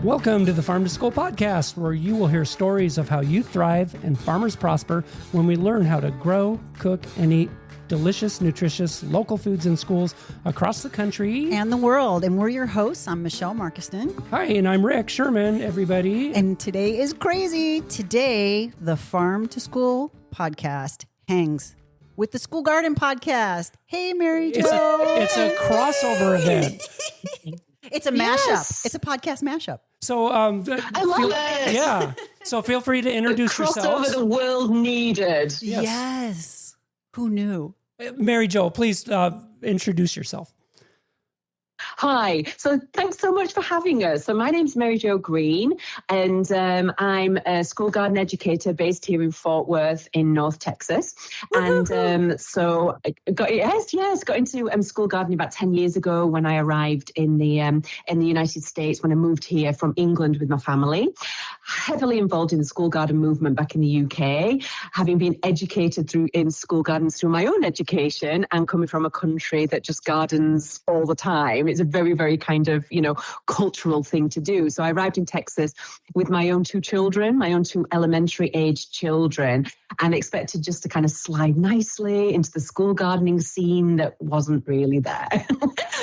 Welcome to the Farm to School podcast, where you will hear stories of how youth thrive and farmers prosper when we learn how to grow, cook, and eat delicious, nutritious, local foods in schools across the country and the world. And we're your hosts. I'm Michelle Markiston. Hi, and I'm Rick Sherman, everybody. And today is crazy. Today, the Farm to School podcast hangs with the School Garden podcast. Hey, Mary Jo. It's a crossover event. It's a mashup. It's a podcast mashup. So I love it. Yeah. So feel free to introduce yourself. Crossover the world needed. Yes. Who knew? Mary Jo, please introduce yourself. Hi. So thanks so much for having us. So my name's Mary Jo Greene, and I'm a school garden educator based here in Fort Worth in North Texas. And so I got into school gardening about 10 years ago when I arrived in the United States, when I moved here from England with my family. Heavily involved in the school garden movement back in the UK, having been educated in school gardens through my own education and coming from a country that just gardens all the time. It's a very, very kind of, cultural thing to do. So I arrived in Texas with my own two children, my own two elementary age children, and expected just to kind of slide nicely into the school gardening scene that wasn't really there.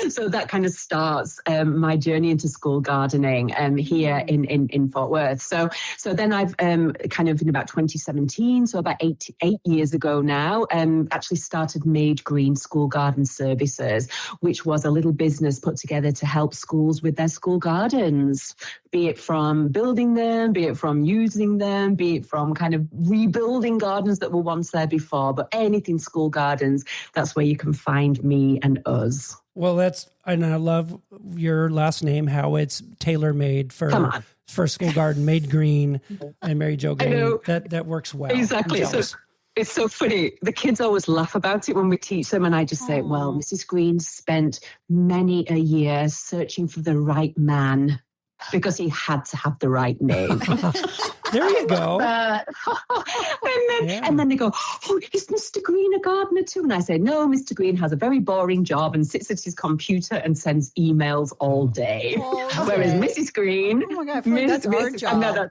So that kind of starts my journey into school gardening here in Fort Worth. So then I've kind of in about 2017, so about eight years ago now, actually started Made Greene School Garden Services, which was a little business put together to help schools with their school gardens, be it from building them, be it from using them, be it from kind of rebuilding gardens that were once there before, but anything school gardens, that's where you can find me and us. Well, and I love your last name, how it's tailor-made for school garden, Made Greene and Mary Jo Greene. That works well. Exactly. So it's so funny. The kids always laugh about it when we teach them, and I just say, well, Mrs. Greene spent many a year searching for the right man because he had to have the right name. There you go. And then they go, oh, is Mr. Greene a gardener too? And I say, no, Mr. Greene has a very boring job and sits at his computer and sends emails all day. Whereas Mrs. Greene, oh my God, I feel like that's our job.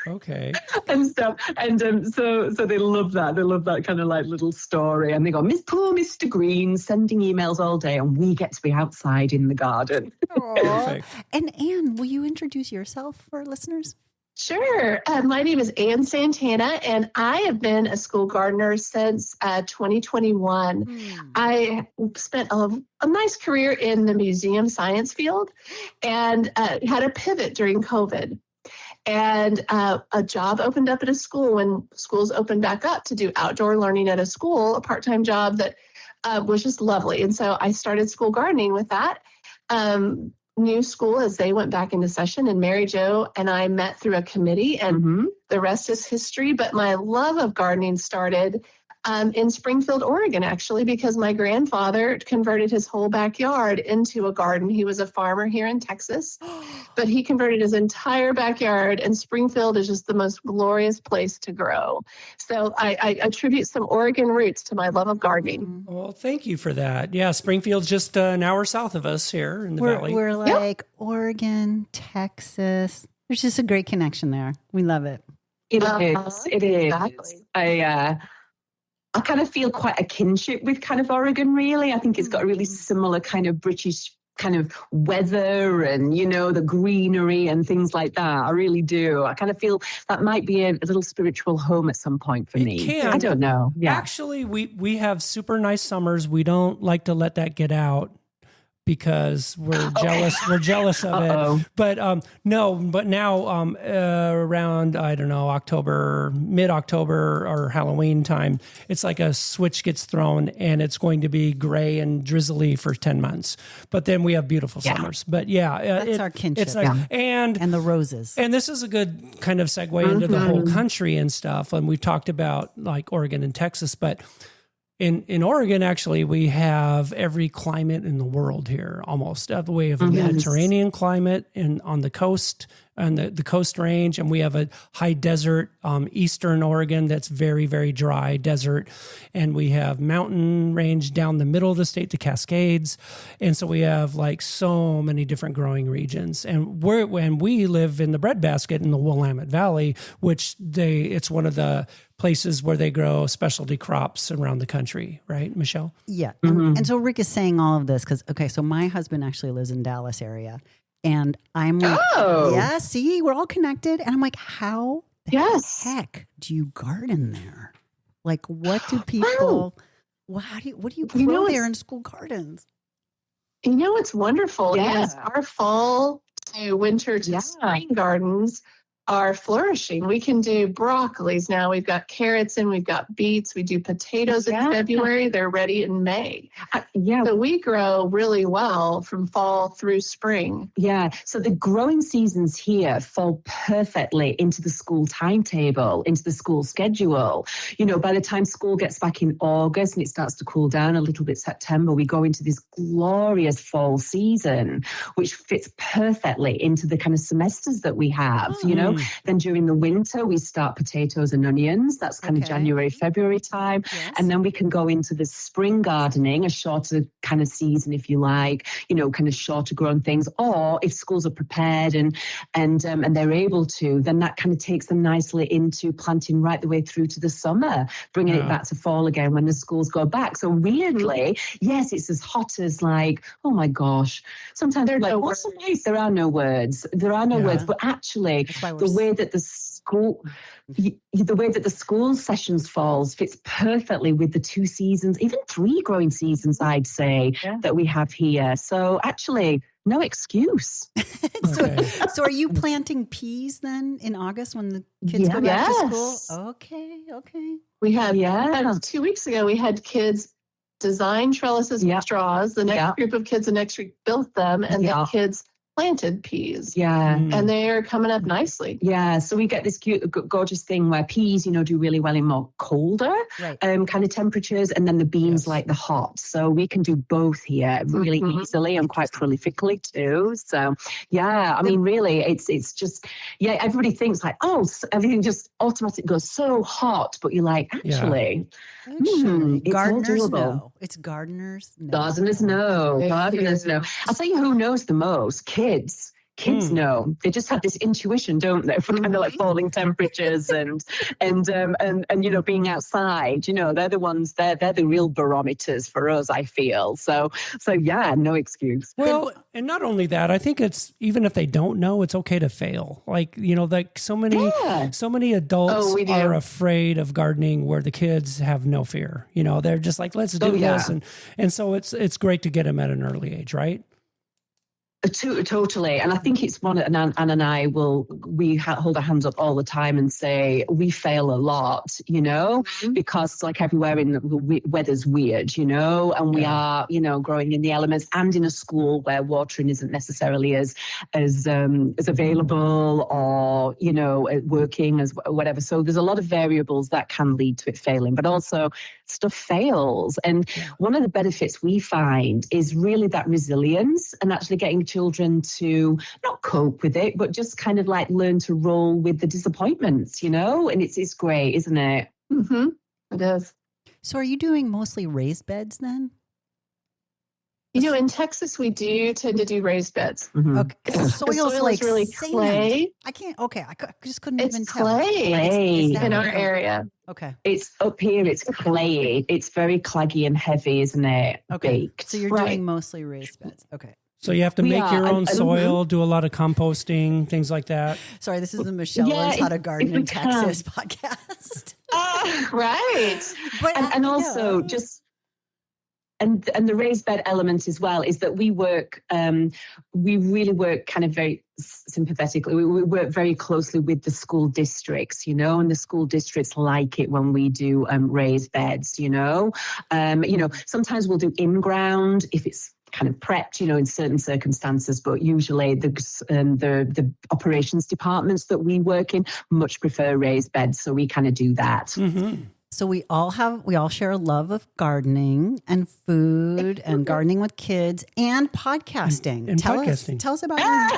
Okay. And stuff. And so they love that. They love that kind of like little story. And they go, poor Mr. Greene sending emails all day, and we get to be outside in the garden. Perfect. And Anne, will you introduce yourself for listeners? Sure. My name is Anne Santana, and I have been a school gardener since 2021. I spent a nice career in the museum science field and had a pivot during COVID. And a job opened up at a school when schools opened back up to do outdoor learning at a school, a part-time job that was just lovely. And so I started school gardening with that. New school as they went back into session, and Mary Jo and I met through a committee, and the rest is history. But my love of gardening started in Springfield, Oregon, actually, because my grandfather converted his whole backyard into a garden. He was a farmer here in Texas, but he converted his entire backyard, and Springfield is just the most glorious place to grow. So I attribute some Oregon roots to my love of gardening. Well, thank you for that. Yeah, Springfield's just an hour south of us here in the valley. We're like Oregon, Texas. There's just a great connection there. We love it. It is. Exactly. I kind of feel quite a kinship with kind of Oregon, really. I think it's got a really similar kind of British kind of weather and, the greenery and things like that. I really do. I kind of feel that might be a little spiritual home at some point for me. I don't know. Yeah. Actually, we have super nice summers. We don't like to let that get out because we're jealous. We're jealous of it. But now around, I don't know, mid-October or Halloween time, it's like a switch gets thrown and it's going to be gray and drizzly for 10 months. But then we have beautiful summers. But that's our kinship. It's nice. And the roses. And this is a good kind of segue into the whole country and stuff. And we've talked about like Oregon and Texas, but in Oregon, actually, we have every climate in the world here, almost. The way of a Mediterranean climate on the coast, on the Coast Range, and we have a high desert, eastern Oregon that's very, very dry desert, and we have mountain range down the middle of the state, the Cascades, and so we have like so many different growing regions. And we live in the breadbasket in the Willamette Valley, which it's one of the places where they grow specialty crops around the country, right, Michelle? Yeah. And so Rick is saying all of this because, okay, so my husband actually lives in Dallas area. And I'm like, yeah, see, we're all connected. And I'm like, how the heck do you garden there? Like, what do people, what do you grow there in school gardens? It's wonderful. Yes. Our fall to winter to spring gardens are flourishing. We can do broccolis now. We've got carrots and we've got beets. We do potatoes in February. They're ready in May. So we grow really well from fall through spring. Yeah. So the growing seasons here fall perfectly into the school timetable, into the school schedule. By the time school gets back in August and it starts to cool down a little bit September, we go into this glorious fall season, which fits perfectly into the kind of semesters that we have, Then during the winter, we start potatoes and onions. That's kind of January, February time. Yes. And then we can go into the spring gardening, a shorter kind of season, if you like, kind of shorter grown things. Or if schools are prepared and they're able to, then that kind of takes them nicely into planting right the way through to the summer, bringing it back to fall again when the schools go back. So weirdly, yes, it's as hot as like, oh my gosh. Sometimes they're like, what's the place? There are no words. There are no words. But actually, the way that the school sessions falls fits perfectly with the 2 seasons, even 3 growing seasons, I'd say, that we have here. So actually, no excuse. So are you planting peas then in August when the kids go back to school? Okay. We had 2 weeks ago, we had kids design trellises with straws. The next group of kids the next week built them, and the kids planted peas. And they're coming up nicely. So we get this cute, gorgeous thing where peas, do really well in more colder kind of temperatures, and then the beans like the hot. So we can do both here really easily and quite prolifically too. So I mean, really, it's just, everybody thinks like, everything just automatically goes so hot, but you're like, actually, it's gardeners know. It's gardeners know. Gardeners know. I'll tell you who knows the most. Kids know. They just have this intuition, don't they, for kind of like falling temperatures and being outside. They're the ones. They're the real barometers for us, I feel. So no excuse. Well, and not only that, I think it's, even if they don't know, it's okay to fail. Like like so many adults are afraid of gardening, where the kids have no fear. They're just like, let's do this, and so it's great to get them at an early age, right? Totally. And I think it's one, and Anne and I we hold our hands up all the time and say we fail a lot, because like everywhere in the weather's weird, and we are, growing in the elements and in a school where watering isn't necessarily as available or, working as whatever. So there's a lot of variables that can lead to it failing, but also stuff fails. And one of the benefits we find is really that resilience and actually getting children to not cope with it, but just kind of like learn to roll with the disappointments, and it's great, isn't it? It is. So are you doing mostly raised beds then? In Texas, we do tend to do raised beds. Okay, the soil is like really sand. clay. I can't. Okay, I just couldn't It's even tell. Clay. It's in our area. Okay, it's up here. It's clayey. It's very claggy and heavy, isn't it? Okay, Baked. so you're doing mostly raised beds. Okay. So you have to make your own soil, do a lot of composting, things like that. Sorry, this is the Michelle Learns How to Garden in Texas podcast. Right. But and also just... And the raised bed element as well is that we really work kind of very sympathetically. We work very closely with the school districts, and the school districts like it when we do raised beds, sometimes we'll do in-ground if it's kind of prepped, in certain circumstances, but usually the operations departments that we work in much prefer raised beds, so we kind of do that. Mm-hmm. So we all share a love of gardening and food and gardening with kids and podcasting. Podcasting. Tell us about your...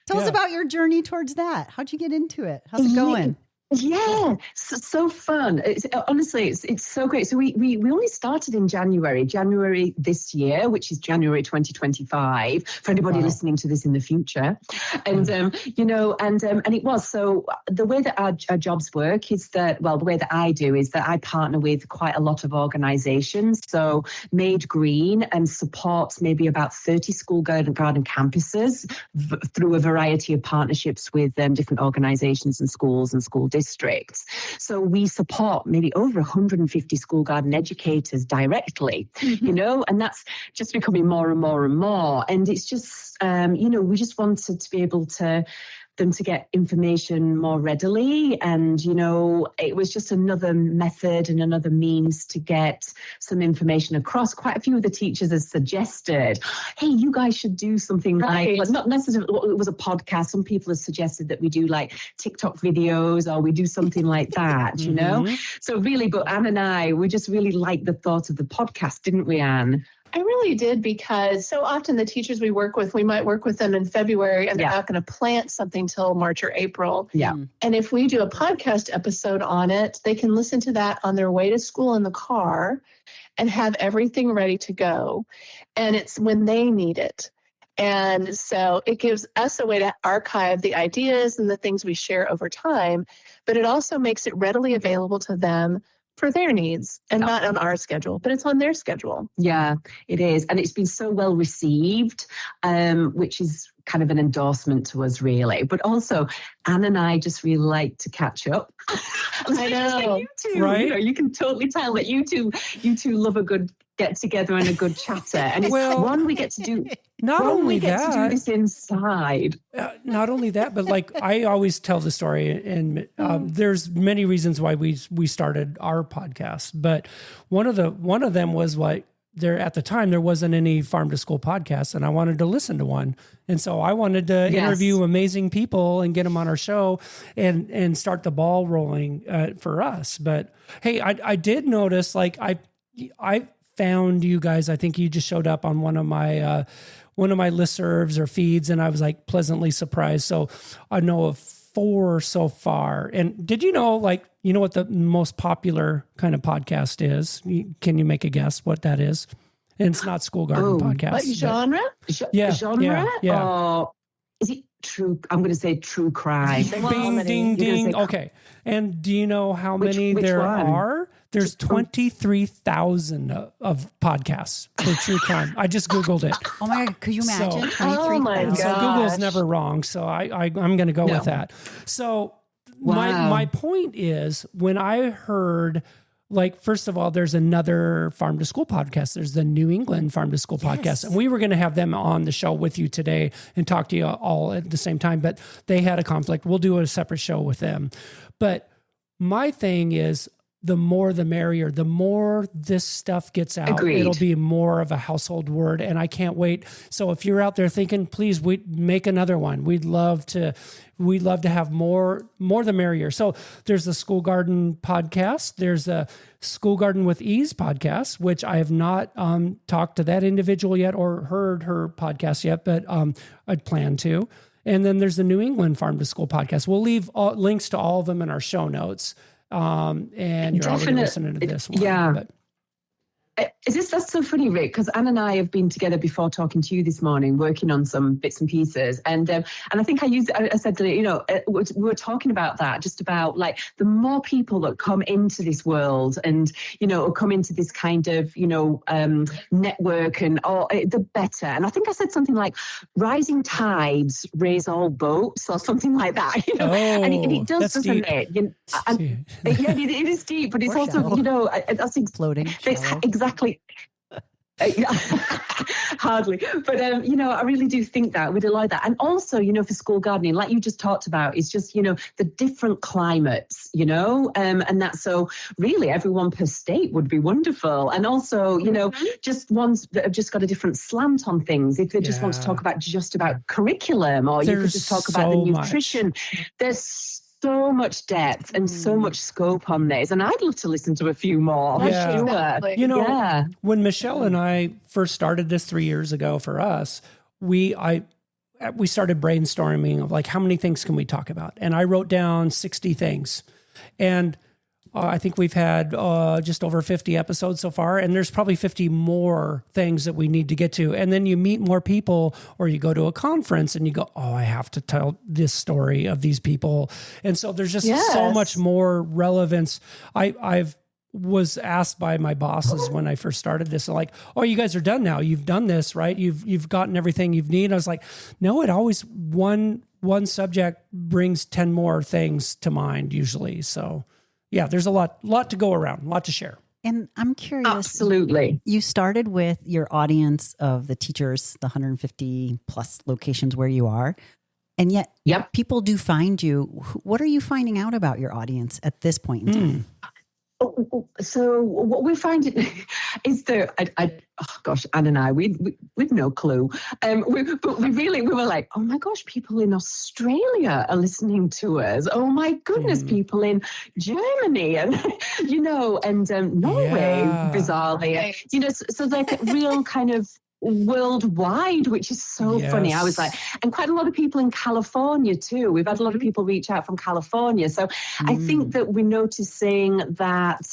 Tell us about your journey towards that. How'd you get into it? How's it going? Yeah, so fun. Honestly, it's so great. So we only started in January this year, which is January 2025 for anybody listening to this in the future. And and it was, so the way that our jobs work is that, well, the way that I do is that I partner with quite a lot of organizations. So Made Greene and supports maybe about 30 school garden campuses through a variety of partnerships with different organizations and schools and school districts. So we support maybe over 150 school garden educators directly, and that's just becoming more and more and more. And it's just, we just wanted to be able to them to get information more readily. And, it was just another method and another means to get some information across. Quite a few of the teachers have suggested, hey, you guys should do something like, not necessarily, it was a podcast. Some people have suggested that we do like TikTok videos or we do something like that, So really, but Anne and I, we just really liked the thought of the podcast, didn't we, Anne? I really did, because so often the teachers we work with, we might work with them in February and they're not going to plant something till March or April. Yeah. And if we do a podcast episode on it, they can listen to that on their way to school in the car and have everything ready to go. And it's when they need it. And so it gives us a way to archive the ideas and the things we share over time, but it also makes it readily available to them for their needs and not on our schedule, but it's on their schedule. Yeah, it is. And it's been so well received, which is kind of an endorsement to us, really. But also, Anne and I just really like to catch up. I know. You two, right? You can totally tell that you two love a good get together and a good chatter. And it's one we get to do. Not only get that, to do this inside. Not only that, but like I always tell the story, and there's many reasons why we started our podcast. But one of them was like, there at the time there wasn't any farm to school podcasts, and I wanted to listen to one, and so I wanted to interview amazing people and get them on our show and start the ball rolling for us. But hey, I did notice, like I found you guys. I think you just showed up on one of my listservs or feeds, and I was like pleasantly surprised. So I know of 4 so far. And did you know, what the most popular kind of podcast is? Can you make a guess what that is? And it's not school garden podcast. What genre? Genre? Yeah. Is it true? I'm going to say true crime. Bing, ding, ding. Okay. And do you know how many there are? There's 23,000 of podcasts for true crime. I just Googled it. Oh my God. Could you imagine? Oh my God. So Google's never wrong. So I'm going to go with that. So my point is, when I heard, first of all, there's another farm to school podcast. There's the New England Farm to School podcast. And we were going to have them on the show with you today and talk to you all at the same time, but they had a conflict. We'll do a separate show with them. But my thing is, the more the merrier. The more this stuff gets out, it'll be more of a household word, and I can't wait. So if you're out there thinking, please, we make another one. We'd love to have more the merrier. So there's the School Garden podcast. There's a School Garden with Ease podcast, which I have not talked to that individual yet or heard her podcast yet, but I'd plan to. And then there's the New England Farm to School podcast. We'll leave links to all of them in our show notes. And you're already listening to this one. Yeah. But. That's so funny, Rick, because Anne and I have been together before talking to you this morning, working on some bits and pieces. And I think I said, we were talking about that, just about the more people that come into this world and, or come into this kind of, network the better. And I think I said something like rising tides raise all boats or something like that, and it does, doesn't it? It is deep, but it's also, I think floating. Exactly. Hardly. But, I really do think that we'd like that. And also, for school gardening, like you just talked about, is just, the different climates, and that's so really everyone per state would be wonderful. And also, just ones that have just got a different slant on things. If they just want to talk about curriculum, or you could just talk about the nutrition. There's so much depth and so much scope on this, and I'd love to listen to a few more. Yeah. When Michelle and I first started this 3 years ago for us, we started brainstorming of like, how many things can we talk about? And I wrote down 60 things. And I think we've had just over 50 episodes so far, and there's probably 50 more things that we need to get to. And then you meet more people, or you go to a conference and you go, oh, I have to tell this story of these people. And so there's just so much more relevance. I've was asked by my bosses when I first started this, like, oh, you guys are done now. You've done this, right? You've gotten everything you've needed. I was like, no, it always one subject brings 10 more things to mind usually. So yeah, there's a lot to go around, a lot to share. And I'm curious. Absolutely. You started with your audience of the teachers, the 150 plus locations where you are. And yet people do find you. What are you finding out about your audience at this point in time? So what we find is that Anne and I, we've no clue. But we were like, oh my gosh, people in Australia are listening to us. Oh my goodness, people in Germany and Norway, bizarrely. So like real kind of worldwide, which is so funny. I was like, and quite a lot of people in California too. We've had a lot of people reach out from California. So I think that we're noticing that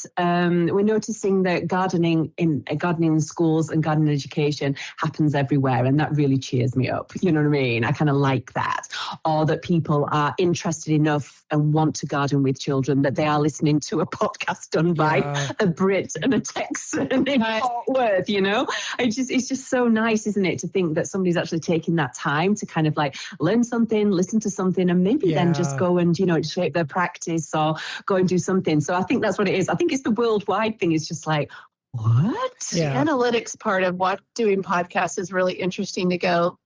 gardening in schools and gardening education happens everywhere, and that really cheers me up. You know what I mean? I kind of like that, or that people are interested enough and want to garden with children that they are listening to a podcast done by a Brit and a Texan in Fort Worth. It's just so nice, isn't it, to think that somebody's actually taking that time to kind of like learn something, listen to something, and maybe then just go and shape their practice or go and do something. So I think that's what it is. I think it's the worldwide thing. It's just like, what? The analytics part of doing podcasts is really interesting to go,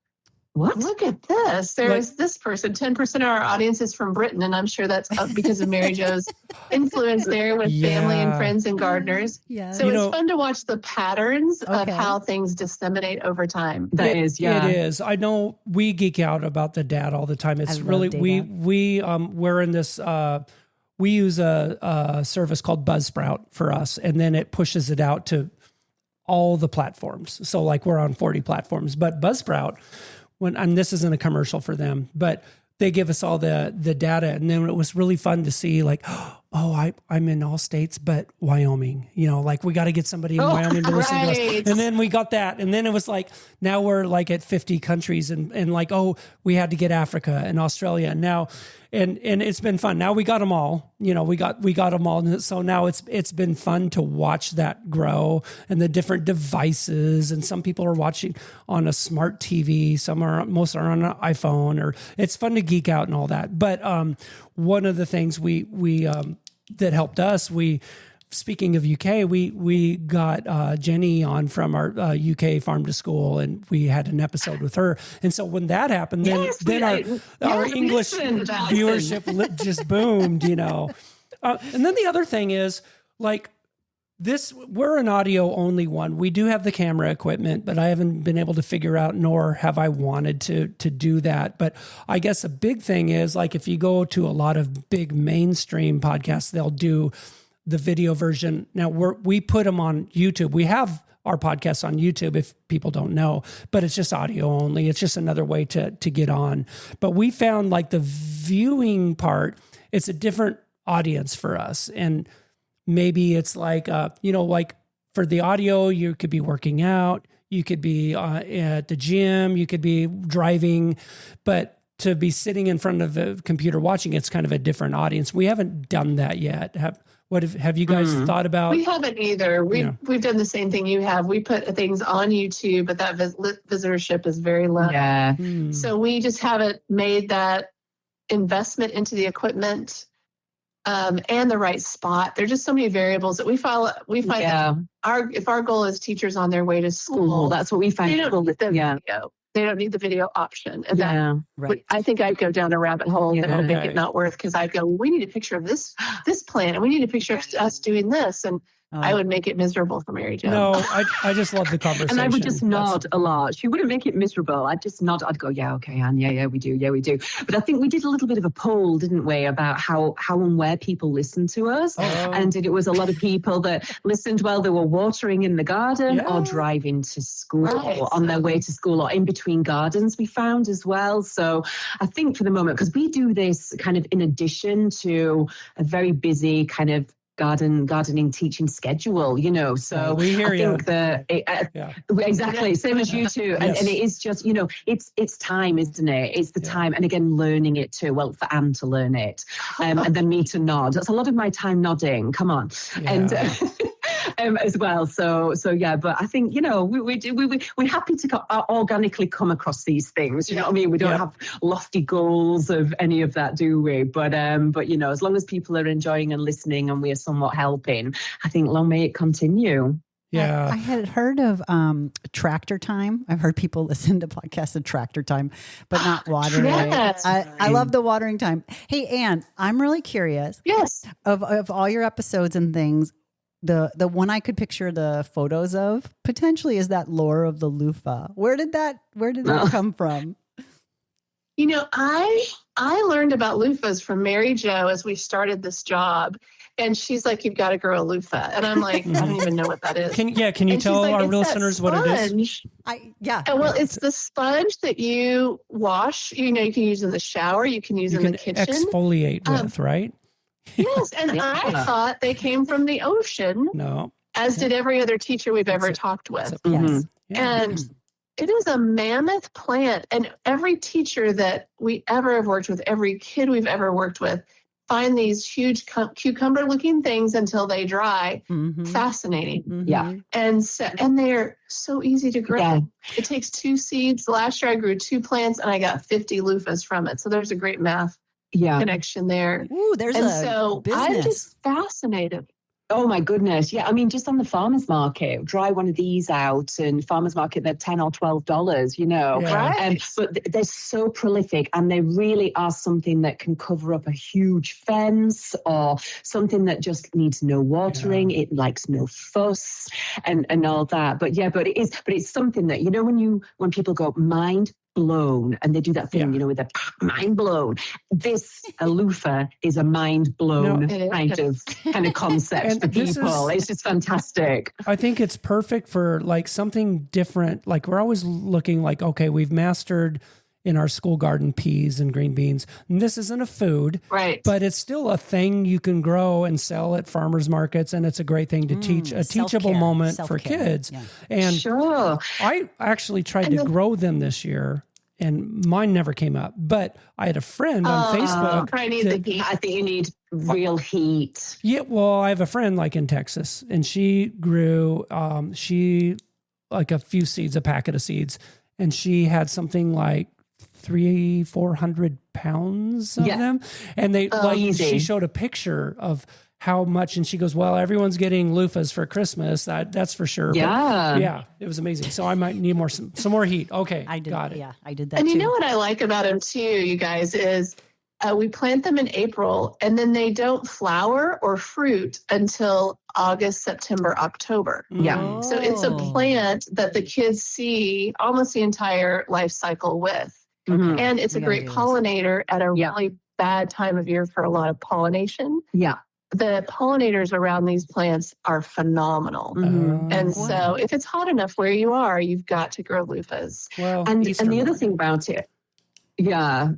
what? Look at this. There's this person. 10% of our audience is from Britain, and I'm sure that's because of Mary Jo's influence there with family and friends and gardeners. Yeah. So it's fun to watch the patterns of how things disseminate over time. It is. I know we geek out about the data all the time. It's really we're in this. We use a service called Buzzsprout for us, and then it pushes it out to all the platforms. So like we're on 40 platforms, but Buzzsprout. And this isn't a commercial for them, but they give us all the data. And then it was really fun to see like, oh, I'm in all states, but Wyoming, like we got to get somebody in Wyoming to listen to us. And then we got that. And then it was like, now we're like at 50 countries and like, oh, we had to get Africa and Australia. And now, and it's been fun. Now we got them all, we got them all. So now it's been fun to watch that grow and the different devices. And some people are watching on a smart TV. Most are on an iPhone, or it's fun to geek out and all that. But, one of the things we that helped us, speaking of UK, we got Jenny on from our UK Farm to School, and we had an episode with her. And so when that happened, then our English viewership just boomed, And then the other thing is like we're an audio only one. We do have the camera equipment, but I haven't been able to figure out, nor have I wanted to do that. But I guess a big thing is like, if you go to a lot of big mainstream podcasts, they'll do the video version. Now we put them on YouTube. We have our podcasts on YouTube if people don't know, but it's just audio only. It's just another way to get on. But we found like the viewing it's a different audience for us. And maybe it's like, like for the audio, you could be working out, you could be at the gym, you could be driving, but to be sitting in front of a computer watching, it's kind of a different audience. We haven't done that yet. Have you guys thought about? We haven't either. We've done the same thing you have. We put things on YouTube, but that visitorship is very low. Yeah. So we just haven't made that investment into the equipment and the right spot. There are just so many variables that we find that if our goal is teachers on their way to school, that's what we find. They don't need the video. They don't need the video option. And I think I'd go down a rabbit hole that would make it not worth, because I'd go, we need a picture of this plant, and we need a picture of us doing this. And I would make it miserable for Mary Jo. No, I just love the conversation. And I would just nod a lot. She wouldn't make it miserable. I'd just nod. I'd go, yeah, okay, Anne, yeah, we do. But I think we did a little bit of a poll, didn't we, about how and where people listen to us. Oh. And it was a lot of people that listened while they were watering in the garden or driving to school or on their way to school or in between gardens, we found as well. So I think for the moment, because we do this kind of in addition to a very busy kind of gardening teaching schedule, so we hear I think that exactly same as you two. And it is just, it's time, isn't it? It's the time. And again, learning it too. Well, for Anne to learn it and then me to nod. That's a lot of my time nodding. Come on. And as well. So yeah, but I think, we're happy to organically come across these things. You know what I mean? We don't have lofty goals of any of that, do we? But as long as people are enjoying and listening and we are somewhat helping, I think long may it continue. Yeah. I had heard of tractor time. I've heard people listen to podcasts of tractor time, but not watering. Yes. I love the watering time. Hey, Anne, I'm really curious. Yes. Of all your episodes and things, the one I could picture the photos of potentially is that lore of the loofah. Where did that come from? I learned about loofahs from Mary Jo as we started this job. And she's like, you've got to grow a loofah. And I'm like, I don't even know what that is. Can you tell our listeners what it is? Well, it's the sponge that you wash. You can use in the shower. You can use in the kitchen. Exfoliate with, right? Yes. And I thought they came from the ocean. No. As did every other teacher we've ever talked with. Yes. And it is a mammoth plant. And every teacher that we ever have worked with, every kid we've ever worked with, find these huge cucumber-looking things until they dry. Mm-hmm. Fascinating. Mm-hmm. Yeah. And they're so easy to grow. Yeah. It takes 2 seeds. Last year I grew 2 plants and I got 50 loofahs from it. So there's a great math connection there. Ooh, business. I'm just fascinated. Oh my goodness. Yeah. I mean, just on the farmer's market, dry one of these out and farmer's market, they're $10 or $12, Yeah. Right. But they're so prolific and they really are something that can cover up a huge fence or something that just needs no watering. Yeah. It likes no fuss and all that. But it's something that, when people go mind blown and they do that thing, with the mind blown. A loofah is a mind blown kind of concept for people. It's just fantastic. I think it's perfect for like something different. Like we're always looking like, okay, we've mastered in our school garden peas and green beans. And this isn't a food, right? But it's still a thing you can grow and sell at farmers markets. And it's a great thing to teach, a teachable moment for kids. Yeah. And I actually tried to grow them this year. And mine never came up, but I had a friend on Facebook. I think you need real heat. Yeah, well, I have a friend like in Texas, and she grew, like a few seeds, a packet of seeds, and she had something like 300-400 pounds of them, and she showed a picture of how much, and she goes, well, everyone's getting loofahs for Christmas. That's for sure. Yeah. But it was amazing. So I might need some more heat. Okay. Got it. Yeah, I did that and too. You know what I like about them too, you guys, is we plant them in April and then they don't flower or fruit until August, September, October. Yeah. So it's a plant that the kids see almost the entire life cycle with. Okay. And it's a great pollinator at a really bad time of year for a lot of pollination. Yeah. The pollinators around these plants are phenomenal. And so if it's hot enough where you are, you've got to grow loofahs. Well, and the other thing about it, you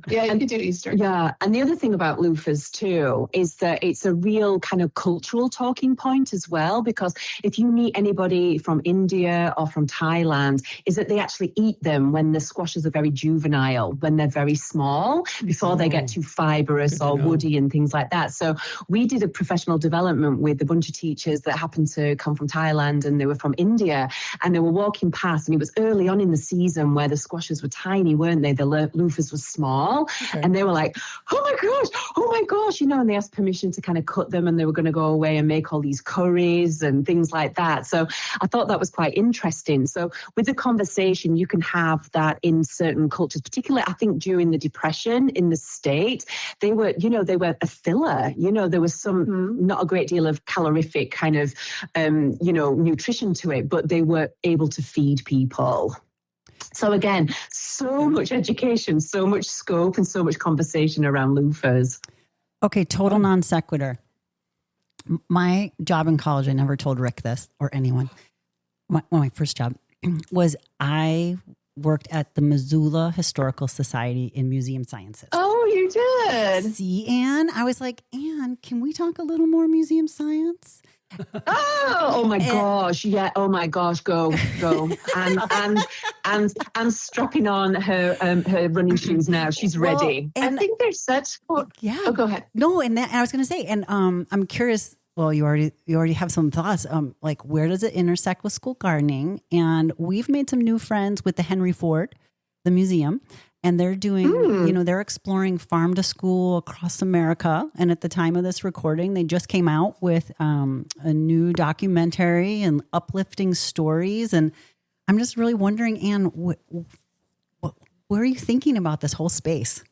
could do Easter. Yeah, and the other thing about loofahs too is that it's a real kind of cultural talking point as well, because if you meet anybody from India or from Thailand, is that they actually eat them when the squashes are very juvenile, when they're very small, before they get too fibrous or woody and things like that. So we did a professional development with a bunch of teachers that happened to come from Thailand and they were from India, and they were walking past, and it was early on in the season where the squashes were tiny, weren't they? The loofahs were small. Okay. And they were like, oh my gosh, and they asked permission to kind of cut them, and they were going to go away and make all these curries and things like that. So I thought that was quite interesting. So with the conversation, you can have that in certain cultures, particularly I think during the Depression in the States, they were a filler. There was some, not a great deal of calorific kind of, nutrition to it, but they were able to feed people. So again, so much education, so much scope, and so much conversation around loofahs. Okay, total non sequitur. My job in college, I never told Rick this or anyone. My first job was I worked at the Missoula Historical Society in Museum Sciences. Oh, you did? See, Anne? I was like, Anne, can we talk a little more museum science? Oh my gosh. Yeah. Oh my gosh. Go. And strapping on her running shoes now. She's ready. And I think there's such, yeah. Oh, go ahead. No. And I was going to say, and I'm curious, well, you already have some thoughts. Like where does it intersect with school gardening? And we've made some new friends with the Henry Ford, the museum. And they're doing, they're exploring farm to school across America. And at the time of this recording, they just came out with a new documentary and uplifting stories. And I'm just really wondering, Anne, what are you thinking about this whole space?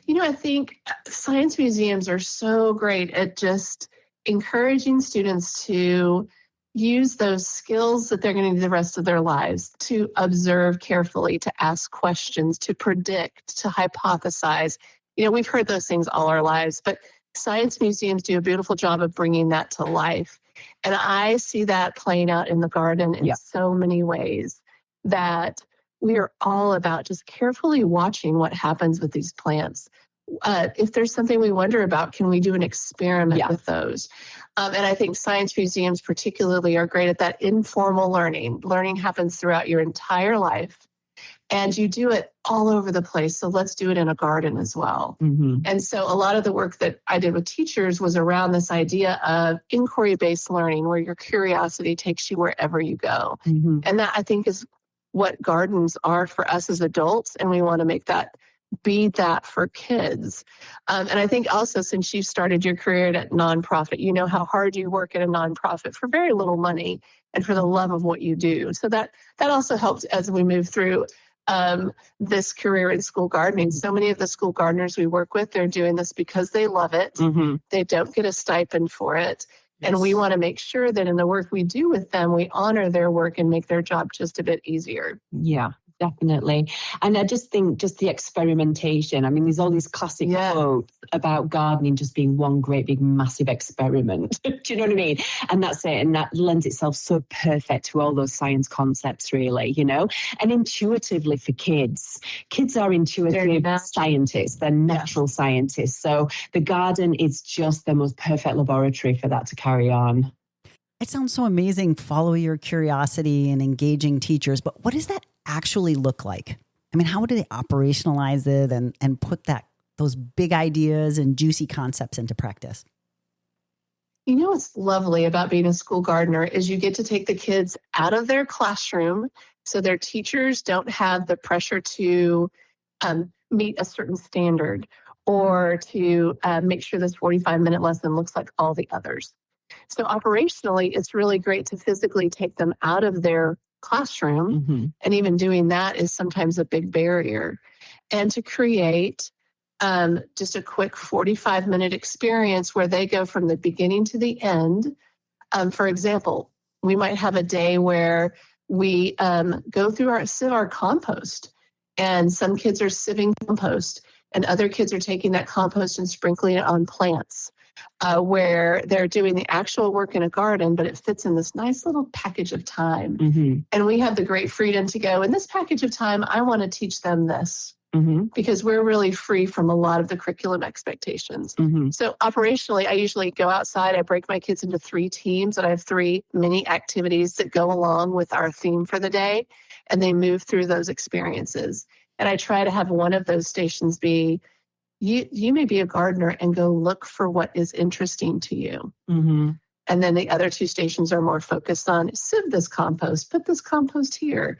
I think science museums are so great at just encouraging students to use those skills that they're going to need the rest of their lives, to observe carefully, to ask questions, to predict, to hypothesize. We've heard those things all our lives, but science museums do a beautiful job of bringing that to life. And I see that playing out in the garden in so many ways, that we are all about just carefully watching what happens with these plants. If there's something we wonder about, can we do an experiment with those? And I think science museums particularly are great at that informal learning. Learning happens throughout your entire life, and you do it all over the place. So let's do it in a garden as well. Mm-hmm. And so a lot of the work that I did with teachers was around this idea of inquiry-based learning, where your curiosity takes you wherever you go. Mm-hmm. And that, I think, is what gardens are for us as adults, and we want to make that be that for kids. And I think also, since you started your career at nonprofit, you know how hard you work at a nonprofit for very little money and for the love of what you do. So that also helped as we move through this career in school gardening. So many of the school gardeners we work with, they're doing this because they love it. Mm-hmm. They don't get a stipend for it. Yes. And we want to make sure that in the work we do with them, we honor their work and make their job just a bit easier. Yeah. Definitely. And I just think just the experimentation. I mean, there's all these classic quotes about gardening just being one great big massive experiment. Do you know what I mean? And that's it. And that lends itself so perfect to all those science concepts, really, and intuitively for kids. Kids are intuitive scientists. They're natural scientists. So the garden is just the most perfect laboratory for that to carry on. It sounds so amazing. Follow your curiosity and engaging teachers. But what does that actually look like? I mean, how do they operationalize it and put those big ideas and juicy concepts into practice? What's lovely about being a school gardener is you get to take the kids out of their classroom, so their teachers don't have the pressure to meet a certain standard or to make sure this 45-minute lesson looks like all the others. So operationally, it's really great to physically take them out of their classroom. Mm-hmm. And even doing that is sometimes a big barrier. And to create just a quick 45-minute experience where they go from the beginning to the end. For example, we might have a day where we go through sieve our compost. And some kids are sieving compost, and other kids are taking that compost and sprinkling it on plants. Where they're doing the actual work in a garden, but it fits in this nice little package of time. Mm-hmm. And we have the great freedom to go, in this package of time, I want to teach them this. Mm-hmm. Because we're really free from a lot of the curriculum expectations. Mm-hmm. So operationally, I usually go outside, I break my kids into 3 teams, and I have 3 mini activities that go along with our theme for the day, and they move through those experiences. And I try to have one of those stations be, you may be a gardener and go look for what is interesting to you. Mm-hmm. And then the other 2 stations are more focused on sieve this compost, put this compost here.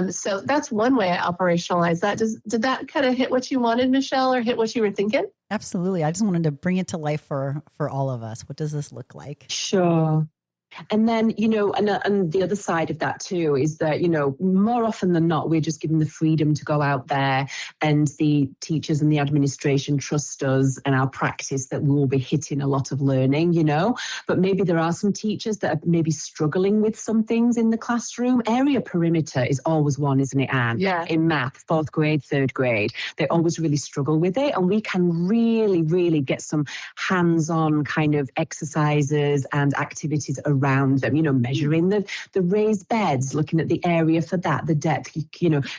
So that's one way I operationalize that. Did that kind of hit what you wanted, Michelle, or hit what you were thinking? Absolutely. I just wanted to bring it to life for all of us. What does this look like? Sure. And then, and the other side of that too is that, more often than not, we're just given the freedom to go out there, and the teachers and the administration trust us and our practice that we will be hitting a lot of learning, but maybe there are some teachers that are maybe struggling with some things in the classroom. Area perimeter is always one, isn't it, Anne? Yeah. In math, 4th grade, 3rd grade, they always really struggle with it. And we can really, really get some hands-on kind of exercises and activities around them, measuring the raised beds, looking at the area for that, the depth,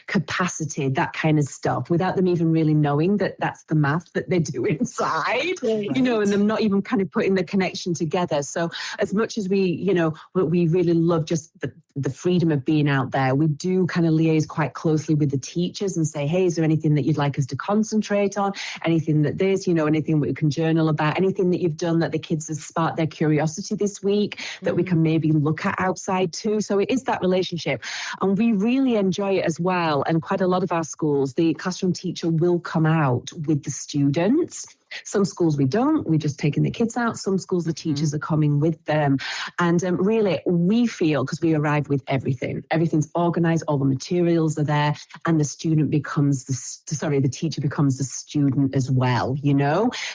capacity, that kind of stuff, without them even really knowing that that's the math that they do inside, right. And them not even kind of putting the connection together. So as much as we really love just the freedom of being out there, we do kind of liaise quite closely with the teachers and say, hey, is there anything that you'd like us to concentrate on? Anything that anything we can journal about, anything that you've done that the kids have sparked their curiosity this week that we can maybe look at outside too. So it is that relationship. And we really enjoy it as well. And quite a lot of our schools, the classroom teacher will come out with the students. Some schools we don't. We're just taking the kids out. Some schools the teachers are coming with them. And really, we feel, because we arrive with everything. Everything's organized. All the materials are there. And the student becomes the teacher becomes the student as well,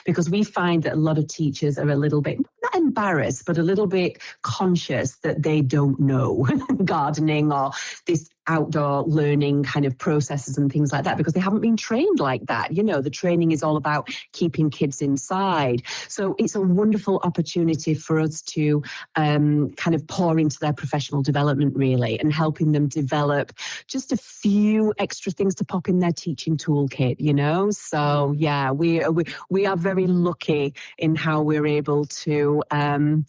because we find that a lot of teachers are a little bit, not embarrassed, but a little bit conscious that they don't know gardening or this outdoor learning kind of processes and things like that, because they haven't been trained like that. The training is all about keeping kids inside. So it's a wonderful opportunity for us to kind of pour into their professional development, really, and helping them develop just a few extra things to pop in their teaching toolkit, So yeah, we are very lucky in how we're able to kind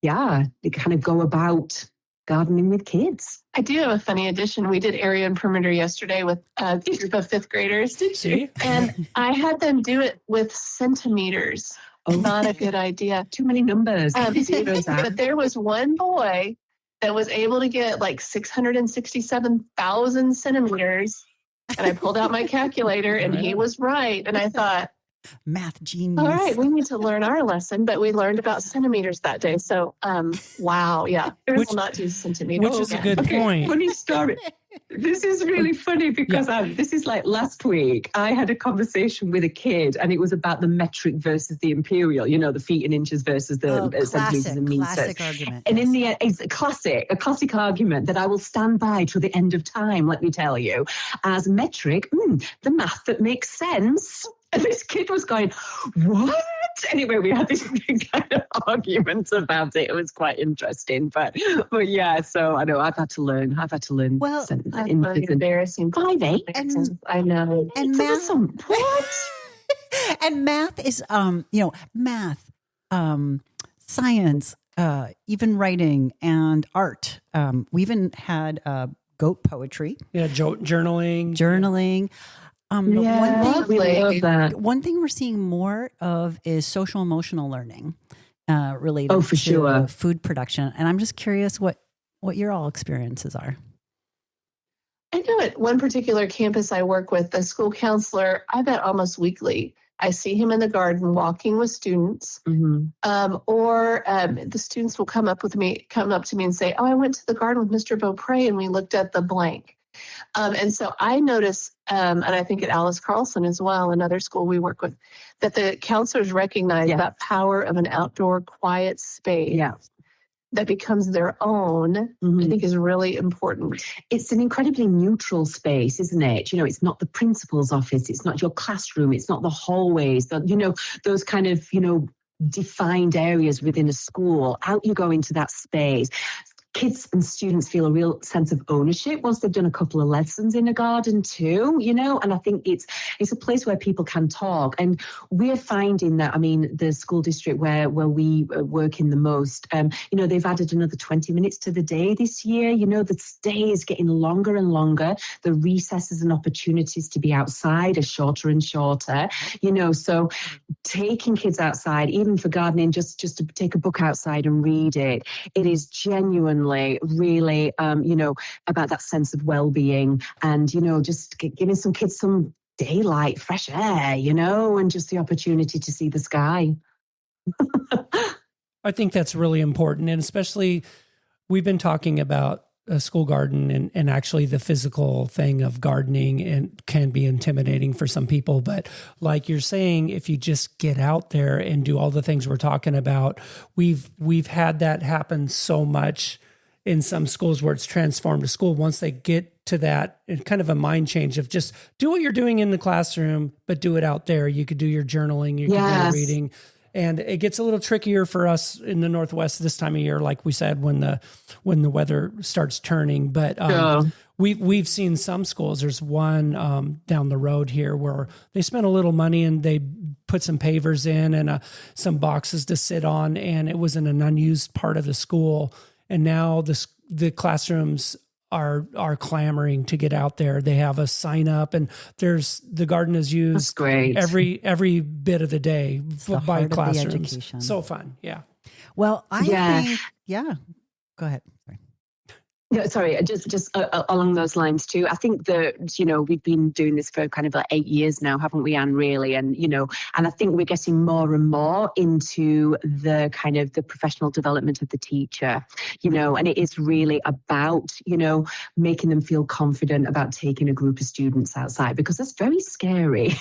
of go about gardening with kids. I do have a funny addition. We did area and perimeter yesterday with a group of 5th graders. Did you? And I had them do it with centimeters. Oh, not a good idea. Too many numbers. But there was one boy that was able to get like 667,000 centimeters. And I pulled out my calculator and he was right. And I thought, math genius. All right, we need to learn our lesson, but we learned about centimeters that day. So, wow, yeah, will not do centimeters. Which is a good point. Funny story. This is really funny because this is like last week. I had a conversation with a kid, and it was about the metric versus the imperial. The feet and inches versus the centimeters and meters. Classic argument. And in the end, it's a classic argument that I will stand by till the end of time. Let me tell you, as metric, the math that makes sense. And this kid was going, what? Anyway, we had this big kind of argument about it. It was quite interesting. But yeah, so I know I've had to learn. Well, that's embarrassing. 5'8". I know. And math. What? And math is, math, science, even writing and art. We even had goat poetry. Yeah, journaling. One thing we're seeing more of is social emotional learning related to food production. And I'm just curious what your all experiences are. I know at one particular campus I work with, the school counselor, I bet almost weekly, I see him in the garden walking with students, or the students will come up to me and say, oh, I went to the garden with Mr. Beaupre and we looked at the blank. And so I notice, and I think at Alice Carlson as well, another school we work with, that the counselors recognize that power of an outdoor quiet space that becomes their own, I think is really important. It's an incredibly neutral space, isn't it? It's not the principal's office. It's not your classroom. It's not the hallways, those kind of, defined areas within a school. Out you go into that space. kids and students feel a real sense of ownership once they've done a couple of lessons in a garden too, and I think it's a place where people can talk. And we're finding that, the school district where we work in the most, they've added another 20 minutes to the day this year. The day is getting longer and longer. The recesses and opportunities to be outside are shorter and shorter, so taking kids outside, even for gardening, just to take a book outside and read it, it is genuinely really, about that sense of well-being and, just giving some kids some daylight, fresh air, and just the opportunity to see the sky. I think that's really important. And especially we've been talking about a school garden and actually the physical thing of gardening and can be intimidating for some people. But like you're saying, if you just get out there and do all the things we're talking about, we've had that happen so much in some schools where it's transformed a school. Once they get to that, it's kind of a mind change of just do what you're doing in the classroom, but do it out there. You could do your journaling, you could do your reading. And it gets a little trickier for us in the Northwest this time of year, like we said, when the weather starts turning. But we've seen some schools. There's one down the road here where they spent a little money and they put some pavers in and some boxes to sit on, and it was in an unused part of the school. And now the classrooms are clamoring to get out there. They have a sign up, and the garden is used every bit of the day by classrooms. So fun. Yeah. Well, I think, go ahead. Sorry. No, sorry, just along those lines too. I think that, we've been doing this for kind of like 8 years now, haven't we, Anne, really? And, and I think we're getting more and more into the kind of the professional development of the teacher, and it is really about, making them feel confident about taking a group of students outside, because that's very scary.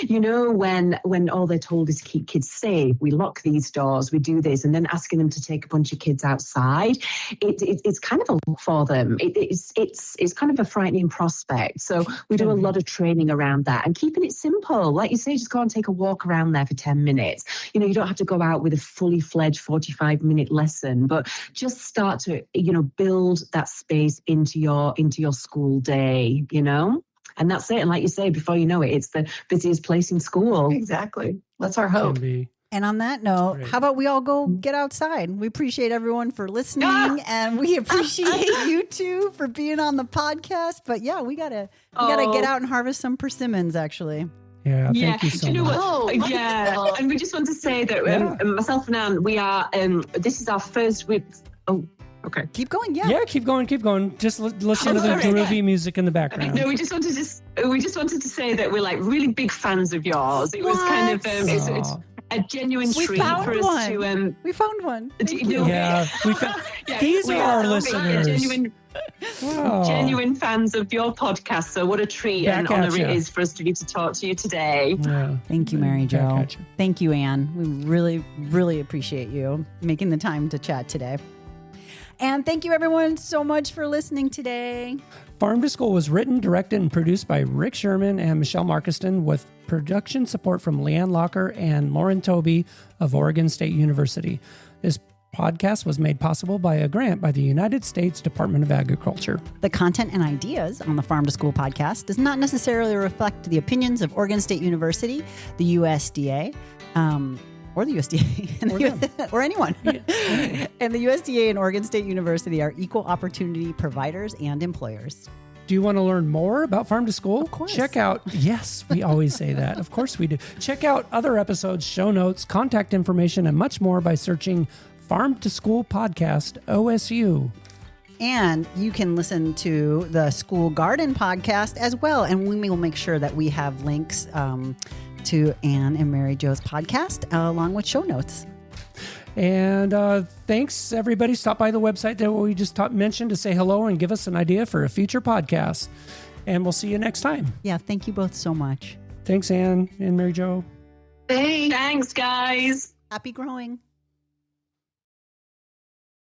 When all they're told is keep kids safe, we lock these doors, we do this, and then asking them to take a bunch of kids outside, it's kind of a lot for them. It's kind of a frightening prospect. So we do a lot of training around that and keeping it simple. Like you say, just go and take a walk around there for 10 minutes. You don't have to go out with a fully fledged 45-minute lesson, but just start to, build that space into your school day, And that's it. And like you say, before you know it, it's the busiest place in school. Exactly. That's our hope. And on that note, how about we all go get outside? We appreciate everyone for listening, and we appreciate you too for being on the podcast. But yeah, we gotta get out and harvest some persimmons, actually. Yeah, thank you so much. And we just want to say that myself and Anne, we are. This is our first week. Okay. Keep going. Yeah. Yeah, keep going. Just listen to the groovy music in the background. No, we just wanted to say that we're like really big fans of yours. It was kind of it's a genuine treat for us to. We found one. Yeah, we found. These are our listeners. Genuine fans of your podcast. So what a treat and honor it is for us to get to talk to you today. Yeah. Thank you, Mary Jo. Thank you, Anne. We really, really appreciate you making the time to chat today. And thank you, everyone, so much for listening today. Farm to School was written, directed, and produced by Rick Sherman and Michelle Markiston, with production support from Leanne Locker and Lauren Toby of Oregon State University. This podcast was made possible by a grant by the United States Department of Agriculture. The content and ideas on the Farm to School podcast does not necessarily reflect the opinions of Oregon State University, the USDA, or the USDA, or anyone. And the USDA and Oregon State University are equal opportunity providers and employers. Do you want to learn more about Farm to School? Of course. Check out, yes, we always say that. Of course we do. Check out other episodes, show notes, contact information, and much more by searching Farm to School Podcast, OSU. And you can listen to the School Garden Podcast as well. And we will make sure that we have links to Anne and Mary Jo's podcast, along with show notes. And thanks, everybody. Stop by the website that we just mentioned to say hello and give us an idea for a future podcast. And we'll see you next time. Yeah, thank you both so much. Thanks, Anne and Mary Jo. Thanks, guys. Happy growing.